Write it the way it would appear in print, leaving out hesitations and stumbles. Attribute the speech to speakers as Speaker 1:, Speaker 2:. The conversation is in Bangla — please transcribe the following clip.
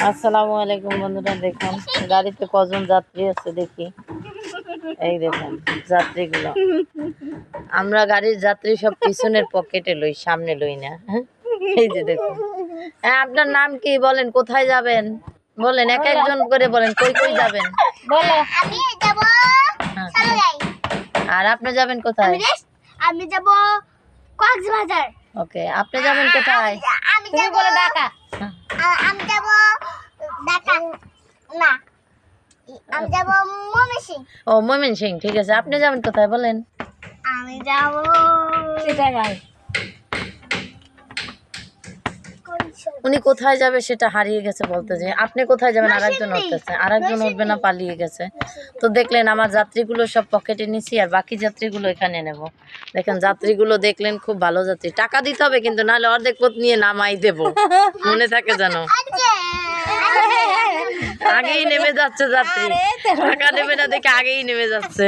Speaker 1: আসসালামু আলাইকুম বন্ধুরা, দেখুন গাড়িতে কজন যাত্রী আছে দেখি। এই দেখুন যাত্রীগুলো। আমরা গাড়ির যাত্রী সব পিছনের পকেটে লই, সামনে লই না। এই যে দেখুন। হ্যাঁ, আপনার নাম কি বলেন, কোথায় যাবেন বলেন, এক একজন করে বলেন, কই কই যাবেন বলো।
Speaker 2: আমি যাব সামলাই।
Speaker 1: আর আপনি যাবেন কোথায়?
Speaker 2: আমি যাব কক্সবাজার।
Speaker 1: ওকে, আপনি যাবেন কোথায়?
Speaker 2: আমি যাব ঢাকা। আমি যাব ঢাকা না, আমি যাব ময়মনসিংহ।
Speaker 1: ও, ময়মনসিংহ, ঠিক আছে। আপনি যাবেন কোথায় বলেন?
Speaker 2: আমি যাব চিটাগাং।
Speaker 1: উনি কোথায় যাবে সেটা হারিয়ে গেছে বলতে, যে আপনি কোথায় যাবেন আরেকজন উঠতেছে, আরেকজন উঠবে না, পালিয়ে গেছে। তো দেখলেন আমার যাত্রীগুলো সব পকেটে নিছি, আর বাকি যাত্রীগুলো এখানে নেব। দেখেন যাত্রীগুলো দেখলেন, খুব ভালো যাত্রী। টাকা দিতে হবে কিন্তু, নাহলে অর্ধেক পথ নিয়ে নামাই দেব, মনে থাকে যেন। আগেই নেমে যাচ্ছে যাত্রী, টাকা নেবে না দেখে আগেই নেমে যাচ্ছে।